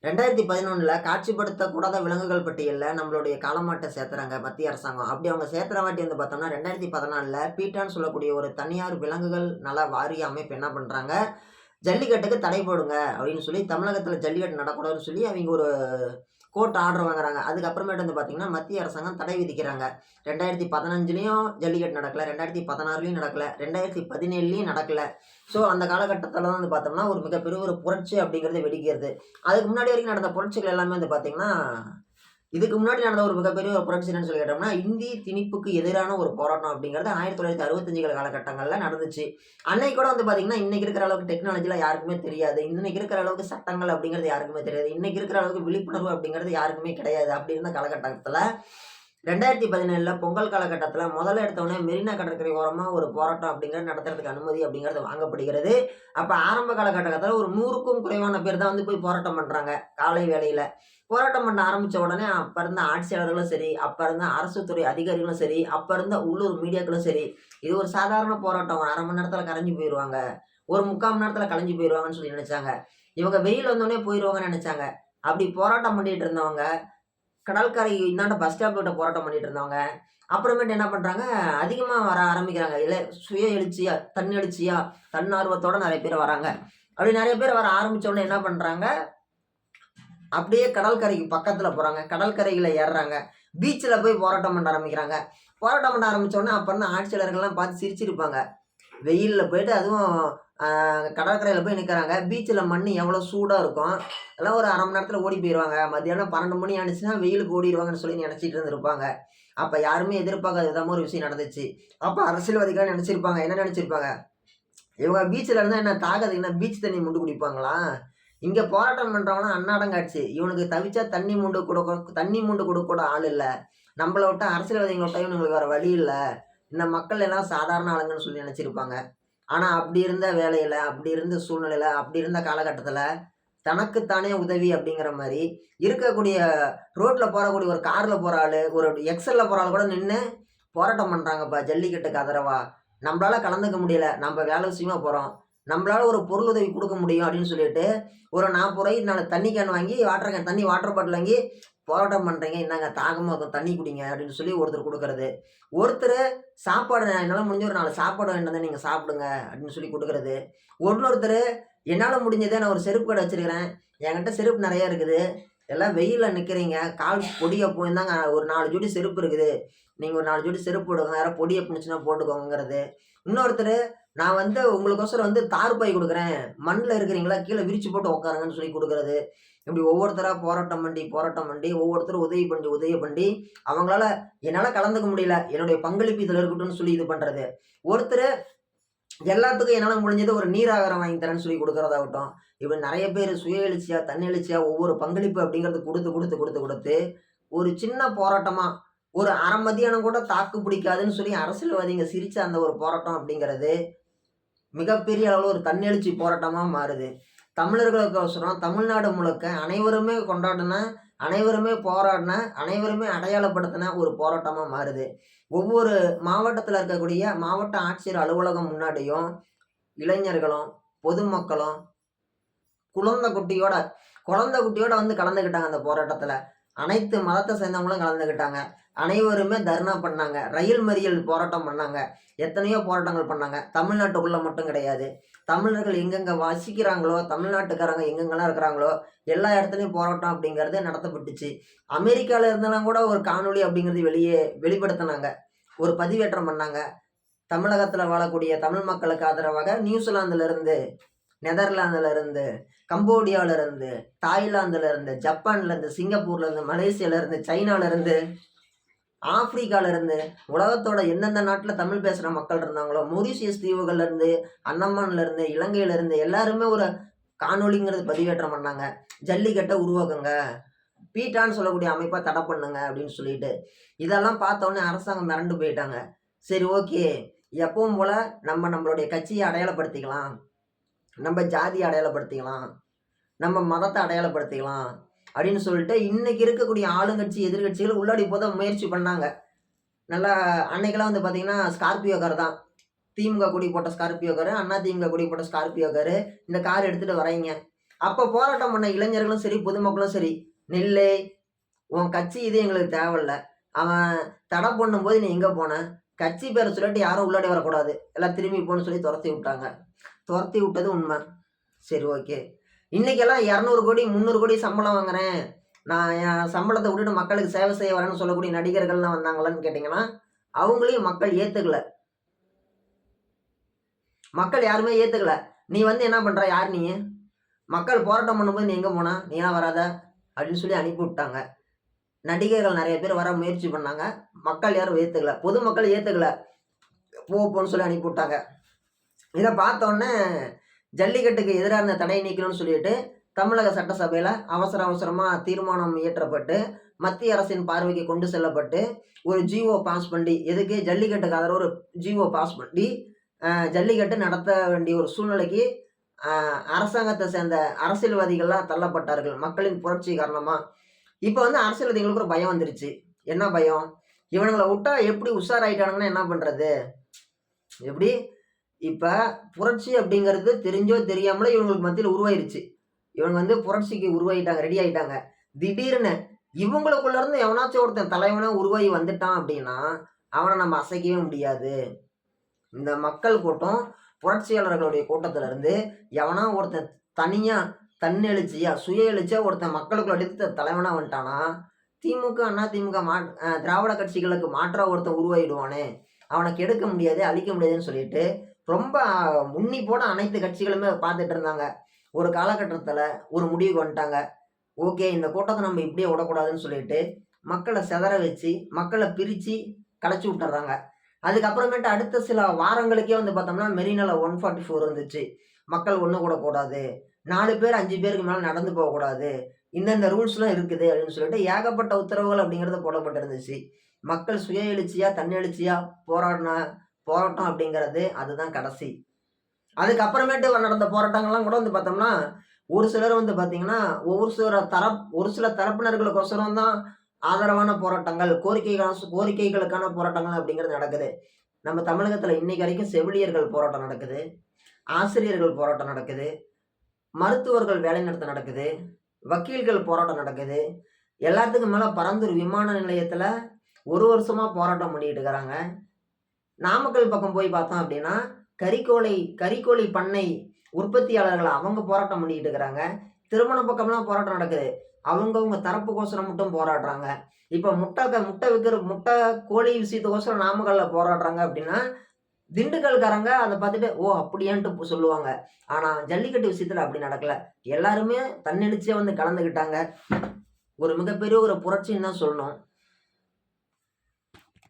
2011ல காட்சிப்படுத்தக்கூடாத விலங்குகள் பட்டியல்ல நம்மளுடைய காளமாட்ட சேர்த்துறாங்க மத்திய அரசாங்கம். அப்படி அவங்க சேர்த்துற வாட்டி வந்து பார்த்தோம்னா, 2014ல பீட்டான்னு சொல்லக்கூடிய ஒரு தனியார் விலங்குகள் நல வாரிய அமைப்பு என்ன பண்றாங்க, ஜல்லிக்கட்டுக்கு தடை போடுங்க அப்படின்னு சொல்லி தமிழகத்தில ஜல்லிக்கட்டு நடக்கூடாதுன்னு சொல்லி அவிங்க ஒரு கோர்ட் ஆர்டர் வாங்குறாங்க. அதுக்கப்புறமேட்டு வந்து பார்த்தீங்கன்னா, மத்திய அரசாங்கம் தடை விதிக்கிறாங்க. 2015லயும் ஜல்லிக்கட்டு நடக்கல, 2016லயும் நடக்கல, 2017லயும் நடக்கல. ஸோ அந்த காலகட்டத்தில தான் வந்து பார்த்தோம்னா, ஒரு மிகப்பெரிய ஒரு புரட்சி அப்படிங்கிறது வெடிக்கிறது. அதுக்கு முன்னாடி வரைக்கும் நடந்த புரட்சிகள் எல்லாமே வந்து பார்த்தீங்கன்னா, இதுக்கு முன்னாடி நடந்த ஒரு மிகப்பெரிய ஒரு புரட்சி என்னன்னு சொல்லி கேட்டோம்னா, இந்தி திணிப்புக்கு எதிரான ஒரு போராட்டம் அப்படிங்கிறது 1965கள் காலகட்டங்கள்ல நடந்துச்சு. அன்னைக்கு கூட வந்து பார்த்தீங்கன்னா, இன்னைக்கு இருக்கிற அளவுக்கு டெக்னாலஜிலாம் யாருக்குமே தெரியாது. இன்னைக்கு இருக்கிற அளவுக்கு சட்டங்கள் அப்படிங்கிறது யாருக்குமே தெரியாது. இன்னைக்கு இருக்கிற அளவுக்கு விழிப்புணர்வு அப்படிங்கிறது யாருக்குமே கிடையாது. அப்படி இருந்த காலகட்டத்தில 2017ல பொங்கல் காலகட்டத்தில முதல்ல எடுத்தோனே மெரினா கடற்கரை ஓரமா ஒரு போராட்டம் அப்படிங்கிறது நடத்துறதுக்கு அனுமதி அப்படிங்கிறது வாங்கப்படுகிறது. அப்ப ஆரம்ப காலகட்டத்தில ஒரு 100க்கும் குறைவான பேர் தான் வந்து போய் போராட்டம் பண்றாங்க, காலை வேளையில. போராட்டம் பண்ண ஆரம்பிச்ச உடனே அப்ப இருந்த ஆட்சியாளர்களும் சரி, அப்ப இருந்த அரசு துறை அதிகாரிகளும் சரி, அப்ப இருந்த உள்ளூர் மீடியாக்களும் சரி, இது ஒரு சாதாரண போராட்டம். ஒரு 1/2 மணி நேரத்தில கரைஞ்சு போயிருவாங்க. ஒரு 3/4 மணி நேரத்தில கலைஞ்சு போயிருவாங்கன்னு சொல்லி நினைச்சாங்க. இவங்க வெயில் வந்தோனே போயிருவாங்கன்னு நினைச்சாங்க. அப்படி போராட்டம் பண்ணிட்டு இருந்தவங்க கடற்கரை இந்தாண்ட பஸ் ஸ்டாப் கிட்ட போராட்டம் பண்ணிட்டு இருந்தவங்க, அப்புறமேட்டு என்ன பண்றாங்க, அதிகமா வர ஆரம்பிக்கிறாங்க. சுய எழுச்சியா, தன்னெழுச்சியா, தன்னார்வத்தோட நெறைய பேர் வராங்க. அப்படி நெறைய பேர் வர ஆரம்பிச்ச உடனே என்ன பண்றாங்க, அப்படியே கடற்கரைக்கு பக்கத்துல போறாங்க. கடற்கரையில ஏறுறாங்க. பீச்ல போய் போராட்டம் பண்ண ஆரம்பிக்கிறாங்க. போராட்டம் பண்ண ஆரம்பிச்ச உடனே அப்ப இருந்த ஆட்சியாளர்கள்லாம் பார்த்து சிரிச்சிருப்பாங்க. வெயில்ல போயிட்டு அதுவும் கடற்கரையில போய் நிக்கிறாங்க. பீச்ல மண்ணு எவ்வளோ சூடா இருக்கும். எல்லாம் ஒரு 1/2 மணி நேரத்துல ஓடி போயிருவாங்க. மத்தியானம் 12 மணி ஆனுச்சுன்னா வெயிலுக்கு ஓடிருவாங்கன்னு சொல்லி நெனச்சிட்டு இருந்திருப்பாங்க. அப்ப யாருமே எதிர்பார்க்காத விதமா ஒரு விஷயம் நடந்துச்சு. அப்ப அரசியல்வாதிகள் நெனச்சிருப்பாங்க. என்ன நெனச்சிருப்பாங்க? இவங்க பீச்ல இருந்தா என்ன தாகத்துக்கு என்ன பீச் தண்ணி மொண்டு குடிப்பாங்களா? இங்க போராட்டம் பண்றவன்லாம் அன்னாடங்காட்சி. இவனுக்கு தவிச்சா தண்ணி மொண்டு குடுக்க கூட ஆள் இல்ல. நம்மள விட்டா அரசியல்வாதிகள விட்டா இவனுங்களுக்கு வேற வழி இல்ல. இந்த மக்கள் எல்லாம் சாதாரண ஆளுங்கன்னு சொல்லி நெனச்சிருப்பாங்க. ஆனா அப்படி இருந்த வேலையில, அப்படி இருந்த சூழ்நிலையில, அப்படி இருந்த காலகட்டத்தில, தனக்கு தானே உதவி அப்படிங்கிற மாரி, இருக்கக்கூடிய ரோட்ல போறக்கூடிய ஒரு கார்ல போற ஆளு, ஒரு எக்ஸல்ல போற ஆளு கூட நின்னு போராட்டம் பண்றாங்கப்பா ஜல்லிக்கட்டுக்கு ஆதரவா. நம்பளால கலந்துக்க முடியல. நம்ப வேலை விஷயமா போறோம். நம்பளால ஒரு பொருளுதவி குடுக்க முடியும் அப்படின்னு சொல்லிட்டு, ஒரு ரூ. 40 4 தண்ணி கேன் வாங்கி, வாட்டர் பாட்டில் வாங்கி, போராட்டம் பண்றீங்க. இந்தாங்க தாகமா இருக்கும். தண்ணி குடிங்க அப்படின்னு சொல்லி ஒருத்தர் குடுக்குறது. ஒருத்தரு சாப்பாடு என்னால முடிஞ்ச ஒரு 4 சாப்பாடு வாங்கிட்டு வந்தேன். நீங்க சாப்பிடுங்க அப்படின்னு சொல்லி குடுக்குறது. இன்னொருத்தரு என்னால முடிஞ்சத நான் ஒரு செருப்பு கடை வச்சிருக்கிறேன். என்கிட்ட செருப்பு நெறைய இருக்குது. எல்லாம் வெயில்ல நிக்கிறீங்க. கால் பொடியா போய் இந்தாங்க ஒரு 4 ஜோடி செருப்பு இருக்குது. நீங்க ஒரு 4 ஜோடி செருப்பு போடுங்க. யாராவது பொடியா புடிச்சுச்சுன்னா போட்டுக்கோங்கங்கிறது. இன்னொருத்தரு நான் வந்து உங்களுக்கோசரம் வந்து தார்ப்பாய் குடுக்குறேன். மண்ல இருக்கிறீங்களா? கீழ விரிச்சு போட்டு உட்காருங்கன்னு சொல்லி குடுக்குறது. இப்படி ஒவ்வொருத்தரா போராட்டம் பண்ணி, ஒவ்வொருத்தரும் உதவி பண்ணி, அவங்களால என்னால கலந்துக்க முடியல. என்னுடைய பங்களிப்பு இதுல இருக்கட்டும்னு சொல்லி இது பண்றது. ஒருத்தரு எல்லாத்துக்கும் என்னால முடிஞ்சது ஒரு நீர் ஆகாரம் வாங்கி தரேன்னு சொல்லி குடுக்குறதாகட்டும். இப்படி நெறைய பேரு சுய எழுச்சியா, தன்னெழுச்சியா ஒவ்வொரு பங்களிப்பு அப்படிங்கிறது குடுத்து, ஒரு சின்ன போராட்டமா, ஒரு 1/2 மதியானம் கூட தாக்கு பிடிக்காதுன்னு சொல்லி அரசியல்வாதிங்க சிரிச்ச அந்த ஒரு போராட்டம் அப்படிங்கிறது, மிகப்பெரிய அளவுல ஒரு தன்னெழுச்சி போராட்டமா மாறுது. தமிழர்களுக்கோசரம் தமிழ்நாடு முழுக்க அனைவருமே கொண்டாடுன, அனைவருமே போராடின, அனைவருமே அடையாளப்படுத்தின ஒரு போராட்டமா மாறுது. ஒவ்வொரு மாவட்டத்தில இருக்கக்கூடிய மாவட்ட ஆட்சியர் அலுவலகம் முன்னாடியும் இளைஞர்களும், பொதுமக்களும் குழந்தை குட்டியோட வந்து கலந்துக்கிட்டாங்க அந்த போராட்டத்துல. அனைத்து மதத்த சேர்ந்தவங்களும் கலந்துக்கிட்டாங்க. அனைவருமே தர்ணா பண்ணாங்க. ரயில் மறியல் போராட்டம் பண்ணாங்க. எத்தனையோ போராட்டங்கள் பண்ணாங்க. தமிழ்நாட்டுக்குள்ள மட்டும் கிடையாது. தமிழர்கள் எங்கெங்க வசிக்கிறாங்களோ, தமிழ்நாட்டுக்காரங்க எங்கெங்கலாம் இருக்கிறாங்களோ, எல்லா இடத்துலயும் போராட்டம் அப்படிங்கிறது நடத்தப்பட்டுச்சு. அமெரிக்கால இருந்தெல்லாம் கூட ஒரு காணொளி அப்படிங்கிறது வெளிப்படுத்துனாங்க. ஒரு பதிவேற்றம் பண்ணாங்க. தமிழகத்துல வாழக்கூடிய தமிழ் மக்களுக்கு ஆதரவாக நியூசிலாந்துல இருந்து, நெதர்லாந்துல இருந்து, கம்போடியால இருந்து, தாய்லாந்துல இருந்து, ஜப்பான்ல இருந்து, சிங்கப்பூர்ல இருந்து, மலேசியால இருந்து, சைனால இருந்து, ஆப்பிரிக்கால இருந்து, உலகத்தோட எந்தெந்த நாட்டுல தமிழ் பேசுற மக்கள் இருந்தாங்களோ, மொரீஷியஸ் தீவுகள்ல இருந்து, அந்தமான்ல இருந்து, இலங்கையில இருந்து எல்லாருமே ஒரு காணொளிங்கிறது பதிவேற்றம் பண்ணாங்க. ஜல்லிக்கட்ட உருவாக்குங்க. பீட்டான்னு சொல்லக்கூடிய அமைப்ப தடை பண்ணுங்க அப்படின்னு சொல்லிட்டு. இதெல்லாம் பார்த்த உடனே அரசாங்கம் மிரண்டு போயிட்டாங்க. சரி ஓகே. எப்பவும் போல நம்மளுடைய கட்சிய அடையாளப்படுத்திக்கலாம். நம்ம ஜாதிய அடையாளப்படுத்திக்கலாம். நம்ம மதத்த அடையாளப்படுத்திக்கலாம். அப்படின்னு சொல்லிட்டு இன்னைக்கு இருக்கக்கூடிய ஆளுங்கட்சி, எதிர்க்கட்சிகள் உள்ளாடி போத முயற்சி பண்ணாங்க. நல்லா அன்னைக்கெல்லாம் வந்து பார்த்தீங்கன்னா, ஸ்கார்பியோ கார் தான். திமுக கொடி போட்ட ஸ்கார்பியோ காரு, அண்ணா திமுக கொடி போட்ட ஸ்கார்பியோ காரு. இந்த கார் எடுத்துட்டு வர்றாய்ங்க. அப்ப போராட்டம் பண்ண இளைஞர்களும் சரி, பொதுமக்களும் சரி, "நில்லு, உன் கட்சி இது எங்களுக்கு தேவையில்ல. அவன் தடை பண்ணும்போது நீ எங்க போன? கட்சி பேர சொல்லிட்டு யாரும் உள்ளாடி வரக்கூடாது. எல்லாம் திரும்பி போன்னு" சொல்லி தொரத்தி விட்டாங்க. தொரத்தி விட்டது உண்ம. சரி, ஓகே. இன்னைக்கெல்லாம் 200 கோடி, 300 கோடி சம்பளம் வாங்குறேன். நான் என் சம்பளத்த விட்டுட்டு மக்களுக்கு சேவை செய்ய வரேன்னு சொல்லக்கூடிய நடிகர்கள்லாம் வந்தாங்களான்னு கேட்டீங்கன்னா, அவங்களையும் மக்கள் ஏத்துக்கல. மக்கள் யாருமே ஏத்துக்கல. "நீ வந்து என்ன பண்ற? யார் நீ? மக்கள் போராட்டம் பண்ணும்போது நீ எங்க போன? நீலாம் வராத" அப்படின்னு சொல்லி அனுப்பி விட்டாங்க. நடிகர்கள் நெறைய பேர் வர முயற்சி பண்ணாங்க. மக்கள் யாரும் ஏத்துக்கல. பொதுமக்கள் ஏத்துக்கல. போன்னு சொல்லி அனுப்பி விட்டாங்க. இத பார்த்தோன்னே ஜல்லிக்கட்டுக்கு எதிரா இருந்த தடையை நீக்கணும்னு சொல்லிட்டு, தமிழக சட்டசபையில அவசரமா தீர்மானம் இயற்றப்பட்டு, மத்திய அரசின் பார்வைக்கு கொண்டு செல்லப்பட்டு, ஒரு ஜிஓ பாஸ் பண்ணி, எதுக்கு ஜல்லிக்கட்டுக்கு ஆதரவா ஒரு ஜிஓ பாஸ் பண்ணி, ஜல்லிக்கட்டு நடத்த வேண்டிய ஒரு சூழ்நிலைக்கு அ அரசாங்கத்த சேர்ந்த அரசியல்வாதிகள்லாம் தள்ளப்பட்டார்கள். மக்களின் புரட்சி காரணமா. இப்ப வந்து அரசியல்வாதிகளுக்கு ஒரு பயம் வந்துருச்சு. என்ன பயம்? இவனுங்கள விட்டா எப்படி உஷாராயிட்டானுங்கன்னா என்ன பண்றது? எப்படி? இப்ப புரட்சி அப்படிங்கிறது தெரிஞ்சோ தெரியாமலோ இவங்களுக்கு மத்தியில உருவாயிருச்சு. இவங்க வந்து புரட்சிக்கு உருவாயிட்டாங்க, ரெடி ஆயிட்டாங்க. திடீர்னு இவங்களுக்குள்ள இருந்து எவனாச்சும் ஒருத்தன் தலைவனா உருவாகி வந்துட்டான் அப்படின்னா, அவன நம்ம அசைக்கவே முடியாது. இந்த மக்கள் கூட்டம், புரட்சியாளர்களுடைய கூட்டத்துல இருந்து எவனா ஒருத்தன் தனியா, தன்னெழுச்சியா, சுய எழுச்சியா ஒருத்தன் மக்களுக்குள்ள எடுத்த தலைவனா வந்துட்டானா, திமுக, அதிமுக திராவிட கட்சிகளுக்கு மாற்றா ஒருத்தன் உருவாயிடுவானே, அவன கெடுக்க முடியாது, அழிக்க முடியாதுன்னு சொல்லிட்டு, ரொம்ப முன்னிப்போட அனைத்து கட்சிகளுமே பார்த்துட்டு இருந்தாங்க. ஒரு காலகட்டத்துல ஒரு முடிவுக்கு வந்துட்டாங்க. ஓகே, இந்த கூட்டத்த நம்ம இப்படியே விடக்கூடாதுன்னு சொல்லிட்டு, மக்கள சிதற வச்சு, மக்கள பிரிச்சு கலைச்சு விட்டுர்றாங்க. அதுக்கப்புறமேட்டு அடுத்த சில வாரங்களுக்கே வந்து பார்த்தோம்னா, மெரினால 144 இருந்துச்சு. மக்கள் ஒண்ணு கூடக்கூடாது. 4 பேர், 5 பேருக்கு மேல நடந்து போகக்கூடாது. இந்தந்த ரூல்ஸ்லாம் இருக்குது அப்படின்னு சொல்லிட்டு ஏகப்பட்ட உத்தரவுகள் அப்படிங்கிறது போடப்பட்டிருந்துச்சு. மக்கள் சுய எழுச்சியா, தன்னெழுச்சியா போராடின போராட்டம் அப்படிங்கிறது அதுதான் கடைசி. அதுக்கப்புறமேட்டு நடந்த போராட்டங்கள்லாம் கூட வந்து பார்த்தோம்னா, ஒரு சிலர் வந்து பார்த்தீங்கன்னா, ஒரு சில தரப்பினர்களுக்கோசரம் தான் ஆதரவான போராட்டங்கள், கோரிக்கைகளுக்கான போராட்டங்கள் அப்படிங்கிறது நடக்குது. நம்ம தமிழகத்துல இன்னைக்கு வரைக்கும் செவிலியர்கள் போராட்டம் நடக்குது. ஆசிரியர்கள் போராட்டம் நடக்குது. மருத்துவர்கள் வேலைநிறுத்தம் நடக்குது. வக்கீல்கள் போராட்டம் நடக்குது. எல்லாத்துக்கும் மேல பரந்தூர் விமான நிலையத்துல 1 வருஷமா போராட்டம் பண்ணிட்டு இருக்கிறாங்க. நாமக்கல் பக்கம் போய் பார்த்தோம் அப்படின்னா, கறிக்கோழி பண்ணை உற்பத்தியாளர்கள் அவங்க போராட்டம் பண்ணிட்டு இருக்கிறாங்க. திருமணம் பக்கம்லாம் போராட்டம் நடக்குது. அவங்கவங்க தரப்புக்கோசரம் மட்டும் போராடுறாங்க. இப்ப முட்டை கோழி விஷயத்துக்கோசரம் நாமக்கல்ல போராடுறாங்க அப்படின்னா, திண்டுக்கல்காரங்க அத பார்த்துட்டு, "ஓ! அப்படியான்ட்டு" சொல்லுவாங்க. ஆனா ஜல்லிக்கட்டு விஷயத்துல அப்படி நடக்கல. எல்லாருமே தன்னெழுச்சியா வந்து கலந்துக்கிட்டாங்க. ஒரு மிகப்பெரிய ஒரு புரட்சின்னு தான் சொல்லணும்.